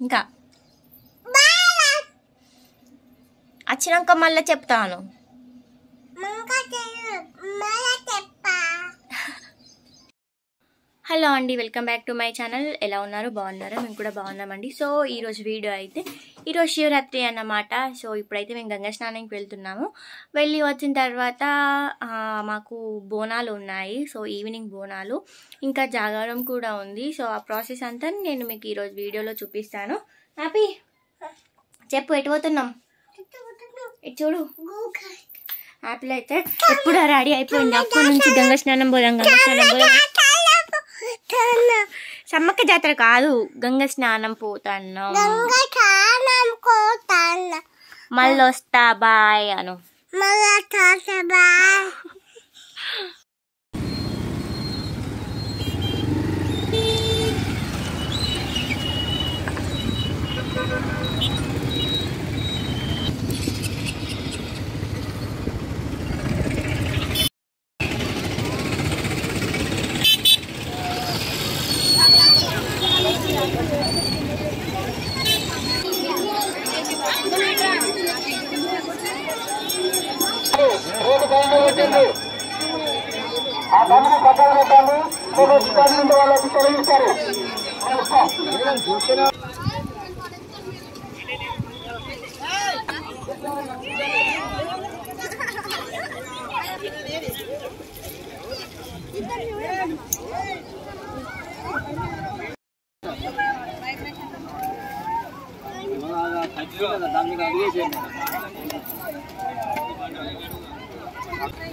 ఇంకా వచ్చినాక మళ్ళీ చెప్తాను. హలో అండి, welcome back to my channel. ఎలా ఉన్నారు? బాగున్నారా? మేము కూడా బాగున్నామండి. సో ఈరోజు వీడియో అయితే ఈరోజు శివరాత్రి అన్నమాట. సో ఇప్పుడైతే మేము గంగా స్నానానికి వెళ్తున్నాము. వెళ్ళి వచ్చిన తర్వాత మాకు బోనాలు ఉన్నాయి. సో ఈవినింగ్ బోనాలు, ఇంకా జాగారం కూడా ఉంది. సో ఆ ప్రాసెస్ అంతా నేను మీకు ఈరోజు వీడియోలో చూపిస్తాను. హ్యాపీ చెప్పు, ఎటు పోతున్నాం? ఇటు చూడు. యాపిల్ అయితే ఎప్పుడు రెడీ అయిపోయింది. అప్పటి నుంచి గంగా స్నానం పోదాం, గంగా స్నానం పోదాం. సమ్మక్క జాతర కాదు, గంగా స్నానం పోతాను. మళ్ళీ వస్తా, బాయ్ అను.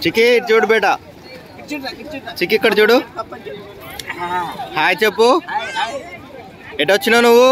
చికి చూడు బేటా, చికి ఇక్కడ చూడు. హాయ్ చెప్పు. ఎటు వచ్చినావు నువ్వు?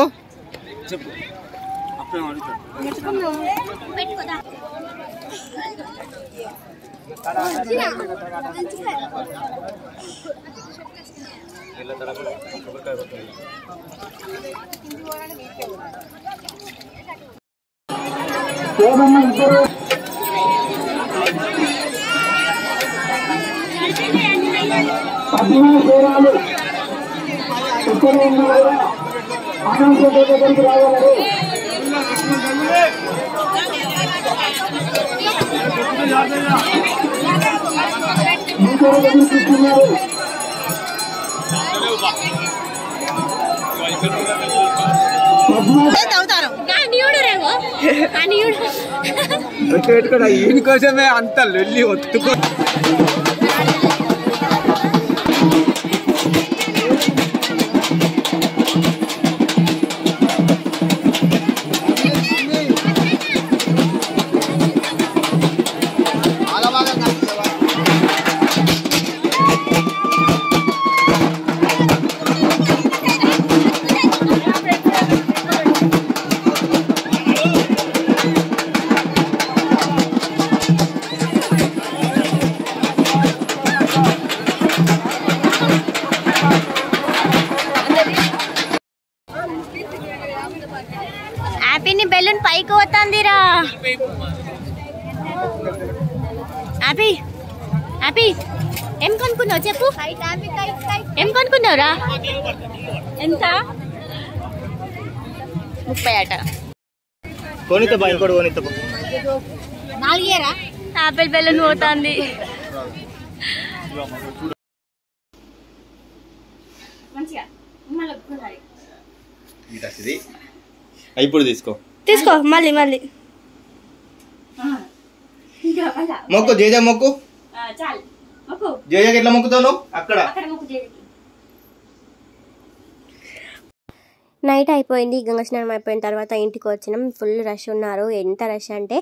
ఈయనకోసమే అంత లొల్లి ఒత్తుకో. హ్యాపీని బెలూన్ పైకి పోతుందిరా. హ్యాపీ హ్యాపీ ఏం కొనుక్కున్నావు చెప్పు? ఏం కొనుక్కున్నావురా? ఎంత? 30 అట. యాపిల్ బెలూన్ పోతుంది. ఇప్పుడు తీసుకో మళ్ళీ మొక్కు జేజ మొక్కు. జేజకి ఎట్లా మొక్కుతావు నువ్వు? అక్కడ నైట్ అయిపోయింది. గంగా స్నానం అయిపోయిన తర్వాత ఇంటికి వచ్చినాం. ఫుల్ రష్ ఉన్నారు. ఎంత రష్ అంటే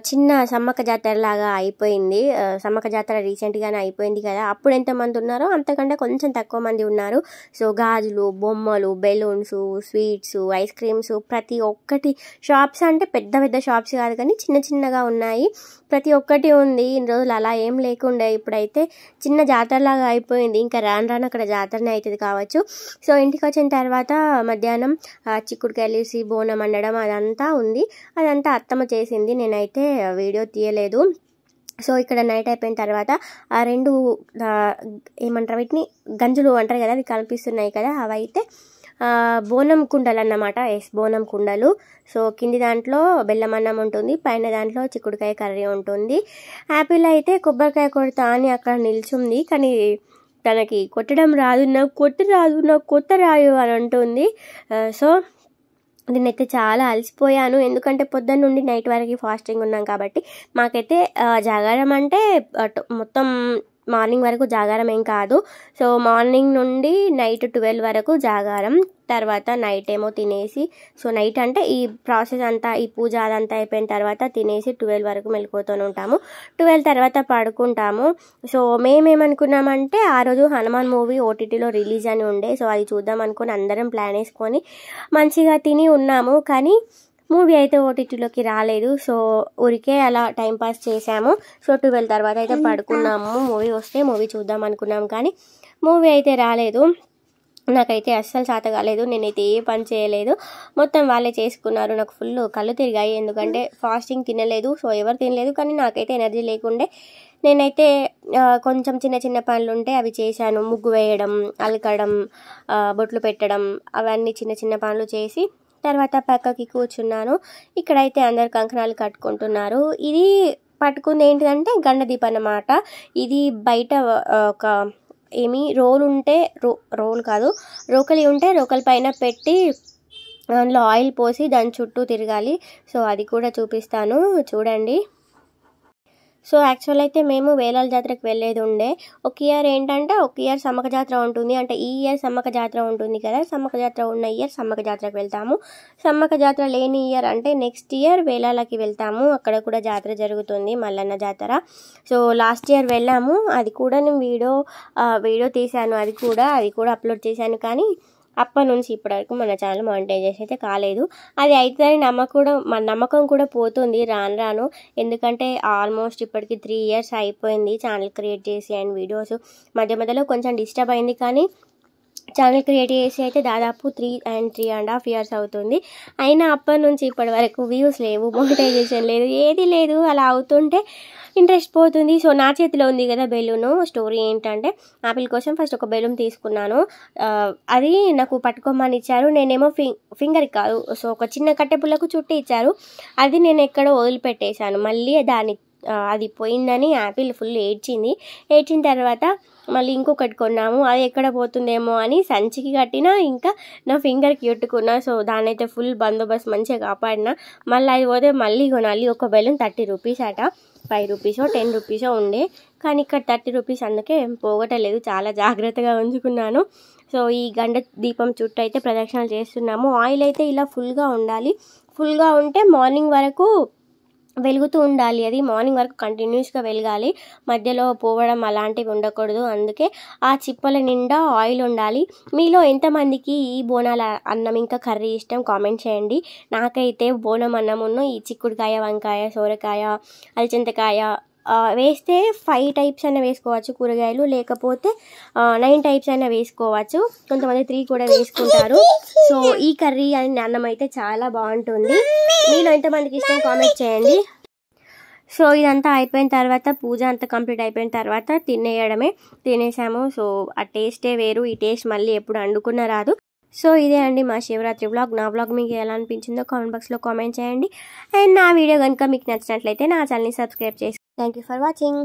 చిన్న సమ్మక్క జాతర లాగా అయిపోయింది. సమ్మక్క జాతర రీసెంట్గానే అయిపోయింది కదా, అప్పుడు ఎంతమంది ఉన్నారో అంతకంటే కొంచెం తక్కువ మంది ఉన్నారు. సో గాజులు, బొమ్మలు, బెలూన్స్, స్వీట్స్, ఐస్ క్రీమ్స్, ప్రతి ఒక్కటి షాప్స్ అంటే పెద్ద పెద్ద షాప్స్ కాదు కానీ చిన్న చిన్నగా ఉన్నాయి. ప్రతి ఒక్కటి ఉంది. ఇన్ని రోజులు అలా ఏం లేకుండే, ఇప్పుడైతే చిన్న జాతరలాగా అయిపోయింది. ఇంకా రాను రాను అక్కడ జాతరనే అవుతుంది కావచ్చు. సో ఇంటికి వచ్చిన తర్వాత మధ్యాహ్నం చిక్కుడుకాయలు వేసి బోనం వండడం అదంతా ఉంది. అదంతా అత్తమ్మ చేసింది, నేనైతే వీడియో తీయలేదు. సో ఇక్కడ నైట్ అయిపోయిన తర్వాత ఆ రెండు ఏమంటారు వీటిని, గంజులు అంటారు కదా, అవి కనిపిస్తున్నాయి కదా, అవైతే బోనం కుండలు అన్నమాట. బోనం కుండలు. సో కింది దాంట్లో బెల్లం అన్నం ఉంటుంది, పైన దాంట్లో చిక్కుడుకాయ కర్రీ ఉంటుంది. యాపిల్ అయితే కొబ్బరికాయ కొడతా అని అక్కడ నిల్చుంది, కానీ తనకి కొట్టడం రాదు, నాకు కొత్త రాదు అని అంటుంది. సో నేనైతే చాలా అలసిపోయాను, ఎందుకంటే పొద్దున్న నుండి నైట్ వరకు ఫాస్టింగ్ ఉన్నాం కాబట్టి. మాకైతే జాగారం అంటే మొత్తం మార్నింగ్ వరకు జాగారం ఏం కాదు. సో మార్నింగ్ నుండి నైట్ 12 వరకు జాగారం, తర్వాత నైట్ ఏమో తినేసి, సో నైట్ అంటే ఈ ప్రాసెస్ అంతా, ఈ పూజ అదంతా అయిపోయిన తర్వాత తినేసి 12 వరకు మెలుకుతూనే ఉంటాము. 12 తర్వాత పడుకుంటాము. సో మేమేమనుకున్నామంటే ఆ రోజు హనుమాన్ మూవీ ఓటీటీలో రిలీజ్ అని ఉండే, సో అది చూద్దాం అనుకుని అందరం ప్లాన్ వేసుకొని మంచిగా తిని ఉన్నాము. కానీ మూవీ అయితే ఓటీటీలోకి రాలేదు. సో ఊరికే అలా టైంపాస్ చేసాము. సో 12 తర్వాత అయితే పడుకున్నాము. మూవీ వస్తే మూవీ చూద్దాం అనుకున్నాం, కానీ మూవీ అయితే రాలేదు. నాకైతే అస్సలు చేత కాలేదు, నేనైతే ఏ పని చేయలేదు, మొత్తం వాళ్ళే చేసుకున్నారు. నాకు ఫుల్ కళ్ళు తిరిగాయి, ఎందుకంటే ఫాస్టింగ్ తినలేదు. సో ఎవరు తినలేదు, కానీ నాకైతే ఎనర్జీ లేకుండే. నేనైతే కొంచెం చిన్న చిన్న పనులు ఉంటే అవి చేశాను. ముగ్గు వేయడం, అలకడం, బొట్లు పెట్టడం, అవన్నీ చిన్న చిన్న పనులు చేసి తర్వాత పక్కకి కూర్చున్నాను. ఇక్కడైతే అందరు కంకణాలు కట్టుకుంటున్నారు. ఇది పట్టుకుంది ఏంటిదంటే గండ దీపం అన్నమాట. ఇది బయట ఒక రోల్ ఉంటే రోల్ కాదు, రోకలి ఉంటే రోకలి పైన పెట్టి దాంట్లో ఆయిల్ పోసి దాని చుట్టూ తిరగాలి. సో అది కూడా చూపిస్తాను, చూడండి. సో యాక్చువల్ అయితే మేము వేలాల జాతరకు వెళ్ళేది ఉండే. ఒక ఇయర్ ఏంటంటే ఒక ఇయర్ సమ్మక జాతర ఉంటుంది, అంటే ఈ ఇయర్ సమ్మక జాతర ఉంటుంది కదా, సమ్మక జాతర ఉన్న ఇయర్ సమ్మక జాతరకు వెళ్తాము. సమ్మక జాతర లేని ఇయర్ అంటే నెక్స్ట్ ఇయర్ వేలాలకి వెళ్తాము. అక్కడ కూడా జాతర జరుగుతుంది, మల్లన్న జాతర. సో లాస్ట్ ఇయర్ వెళ్ళాము, అది కూడా నేను వీడియో తీశాను, అది కూడా అప్లోడ్ చేశాను. కానీ అప్పటి నుంచి ఇప్పటి వరకు మన ఛానల్ మానిటైజేషన్ అయితే కాలేదు. అది అవుతుందని నమ్మకం కూడా పోతుంది రాను. ఎందుకంటే ఆల్మోస్ట్ ఇప్పటికి 3 years అయిపోయింది ఛానల్ క్రియేట్ చేసి, అండ్ వీడియోస్ మధ్యలో కొంచెం డిస్టర్బ్ అయింది. కానీ ఛానల్ క్రియేట్ చేసి అయితే దాదాపు 3.5 years అవుతుంది. అయినా అప్పటి నుంచి ఇప్పటి వరకు వ్యూస్ లేవు, మానిటైజేషన్ లేదు, ఏది లేదు. అలా అవుతుంటే ఇంట్రెస్ట్ పోతుంది. సో నా చేతిలో ఉంది కదా బెలూను. స్టోరీ ఏంటంటే ఆపిల్ కోసం ఫస్ట్ ఒక బెలూన్ తీసుకున్నాను, అది నాకు పట్టుకోమని ఇచ్చారు. నేనేమో ఫింగర్ కాదు, సో ఒక చిన్న కట్టెపుల్లకు చుట్టి ఇచ్చారు. అది నేను ఎక్కడో వదిలిపెట్టేశాను. మళ్ళీ అది పోయిందని యాపిల్ ఫుల్ ఏడ్చిన తర్వాత మళ్ళీ ఇంకొకటి కొన్నాము. అది ఎక్కడ పోతుందేమో అని సంచికి కట్టినా, ఇంకా నా ఫింగర్కి చుట్టుకున్నా. సో దాన్ని అయితే ఫుల్ బందోబస్తు మంచిగా కాపాడినా. మళ్ళీ అది పోతే మళ్ళీ కొనాలి. ఒక బెలూన్ 30 rupees అట, 5 rupees 10 rupees ఉండే, కానీ ఇక్కడ 30 rupees, అందుకే పోగొట్టలేదు, చాలా జాగ్రత్తగా ఉంచుకున్నాను. సో ఈ గండ దీపం చుట్టూ అయితే ప్రదక్షిణలు చేస్తున్నాము. ఆయిల్ అయితే ఇలా ఫుల్గా ఉండాలి, ఫుల్గా ఉంటే మార్నింగ్ వరకు వెలుగుతూ ఉండాలి. అది మార్నింగ్ వరకు కంటిన్యూస్గా వెలగాలి, మధ్యలో పోవడం అలాంటివి ఉండకూడదు. అందుకే ఆ చిప్పల నిండా ఆయిల్ ఉండాలి. మీలో ఎంతమందికి ఈ బోనాల అన్నం ఇంకా కర్రీ ఇష్టం కామెంట్ చేయండి. నాకైతే బోనం అన్నమును ఈ చిక్కుడుకాయ, వంకాయ, సోరకాయ, అలచింతకాయ వేస్తే 5 types అయినా వేసుకోవచ్చు కూరగాయలు, లేకపోతే 9 types అయినా వేసుకోవచ్చు. కొంతమంది 3 కూడా వేసుకుంటారు. సో ఈ కర్రీ అండ్ అన్నం అయితే చాలా బాగుంటుంది. మీలో ఎంతమందికి ఇష్టం కామెంట్ చేయండి. సో ఇదంతా అయిపోయిన తర్వాత, పూజ అంతా కంప్లీట్ అయిపోయిన తర్వాత తినేసాము. సో ఆ టేస్టే వేరు, ఈ టేస్ట్ మళ్ళీ ఎప్పుడు వండుకున్నా రాదు. సో ఇదే అండి మా శివరాత్రి వ్లాగ్. నా వ్లాగ్ మీకు ఎలా అనిపించిందో కామెంట్ బాక్స్లో కామెంట్ చేయండి. అండ్ నా వీడియో కనుక మీకు నచ్చినట్లయితే నా ఛానల్ని సబ్స్క్రైబ్ చేసి. Thank you for watching.